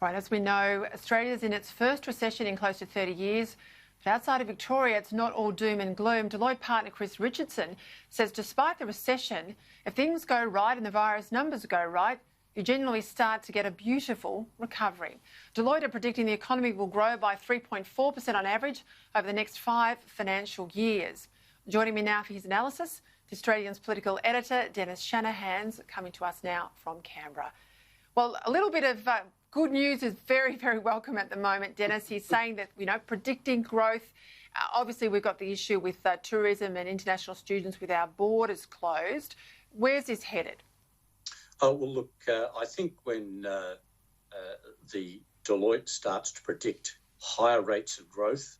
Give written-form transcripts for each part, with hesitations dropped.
Right, as we know, Australia's in its first recession in close to 30 years. But outside of Victoria, it's not all doom and gloom. Deloitte partner Chris Richardson says despite the recession, if things go right and the virus numbers go right, you generally start to get a beautiful recovery. Deloitte are predicting the economy will grow by 3.4% on average over the next 5 financial years. Joining me now for his analysis, the Australian's political editor, Dennis Shanahan's coming to us now from Canberra. Well, a little bit of good news is very, very welcome at the moment, Dennis. He's saying that, predicting growth. Obviously, we've got the issue with tourism and international students with our borders closed. Where's this headed? Oh, well, look, I think when the Deloitte starts to predict higher rates of growth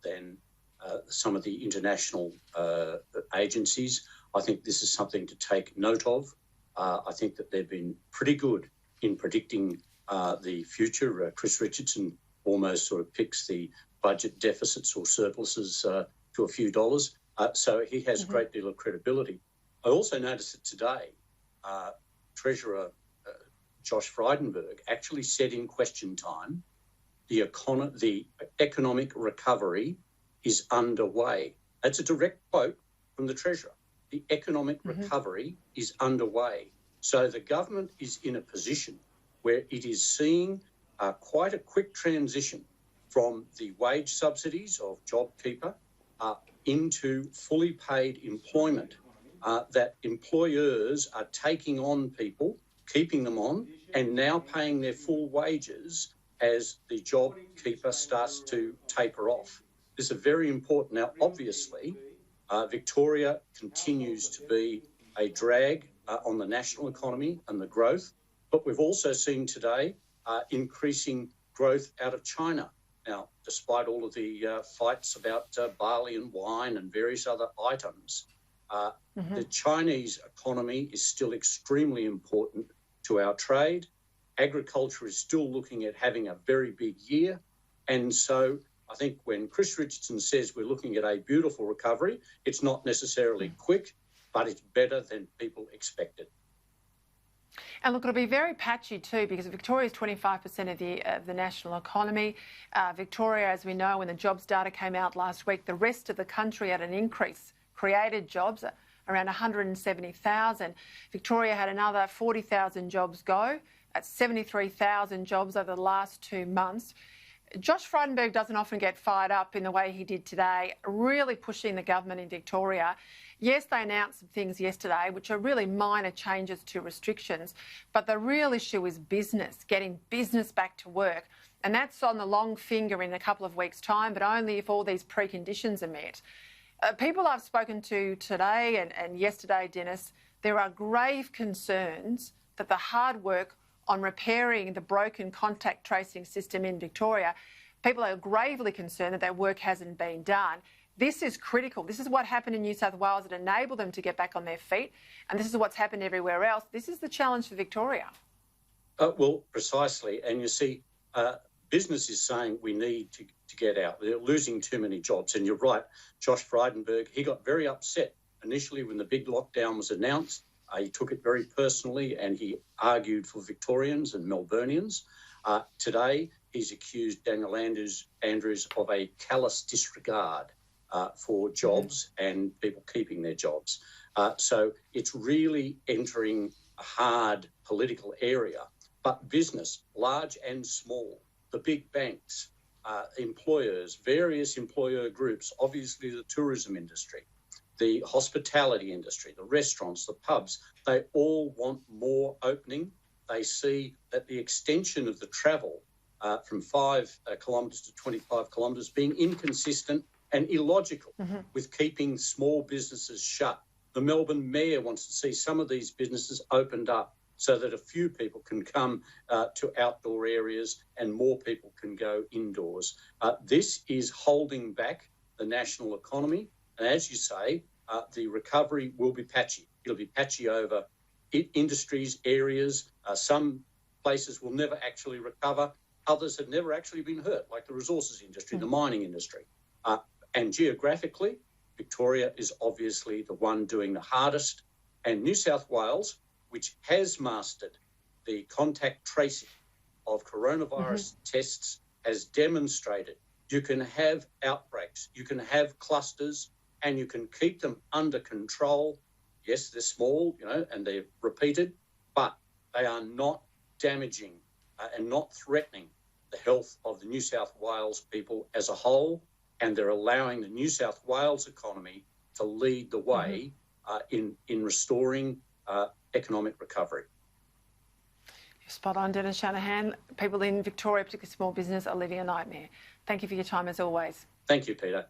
than some of the international agencies, I think this is something to take note of. I think that they've been pretty good in predicting the future. Chris Richardson almost sort of picks the budget deficits or surpluses to a few dollars. So he has a great deal of credibility. I also noticed that today, Treasurer Josh Frydenberg actually said in question time, the economic recovery is underway. That's a direct quote from the Treasurer. The economic recovery is underway. So the government is in a position where it is seeing quite a quick transition from the wage subsidies of JobKeeper into fully paid employment, that employers are taking on people, keeping them on, and now paying their full wages as the JobKeeper starts to taper off. This is very important. Now, obviously, Victoria continues to be a drag on the national economy and the growth, but we've also seen today increasing growth out of China. Now, despite all of the fights about barley and wine and various other items, the Chinese economy is still extremely important to our trade. Agriculture is still looking at having a very big year. And so I think when Chris Richardson says we're looking at a beautiful recovery, it's not necessarily quick, but it's better than people expected. And look, it'll be very patchy too, because Victoria is 25% of the national economy. Victoria, as we know, when the jobs data came out last week, the rest of the country had an increase, created jobs, around 170,000. Victoria had another 40,000 jobs go. That's 73,000 jobs over the last 2 months. Josh Frydenberg doesn't often get fired up in the way he did today, really pushing the government in Victoria. Yes, they announced some things yesterday, which are really minor changes to restrictions, but the real issue is business, getting business back to work. And that's on the long finger in a couple of weeks' time, but only if all these preconditions are met. People I've spoken to today and yesterday, Dennis, there are grave concerns that the hard work on repairing the broken contact tracing system in Victoria, people are gravely concerned that their work hasn't been done. This is critical. This is what happened in New South Wales that enabled them to get back on their feet, and this is what's happened everywhere else. This is the challenge for Victoria. Well, precisely. And you see, business is saying we need to get out. They're losing too many jobs. And you're right, Josh Frydenberg, he got very upset initially when the big lockdown was announced. He took it very personally and he argued for Victorians and Melburnians. Today, he's accused Daniel Andrews of a callous disregard for jobs and people keeping their jobs. So it's really entering a hard political area. But business, large and small, the big banks, employers, various employer groups, obviously the tourism industry, the hospitality industry, the restaurants, the pubs, they all want more opening. They see that the extension of the travel from 5 kilometres to 25 kilometres being inconsistent and illogical with keeping small businesses shut. The Melbourne Mayor wants to see some of these businesses opened up so that a few people can come to outdoor areas and more people can go indoors. This is holding back the national economy. And as you say, the recovery will be patchy. It'll be patchy over industries, areas. Some places will never actually recover. Others have never actually been hurt, like the resources industry, the mining industry. And geographically, Victoria is obviously the one doing the hardest. And New South Wales, which has mastered the contact tracing, of coronavirus tests has demonstrated you can have outbreaks, you can have clusters, and you can keep them under control. Yes, they're small, and they're repeated, but they are not damaging and not threatening the health of the New South Wales people as a whole, and they're allowing the New South Wales economy to lead the way in restoring economic recovery. You're spot on, Dennis Shanahan. People in Victoria, particularly small business, are living a nightmare. Thank you for your time as always. Thank you, Peter.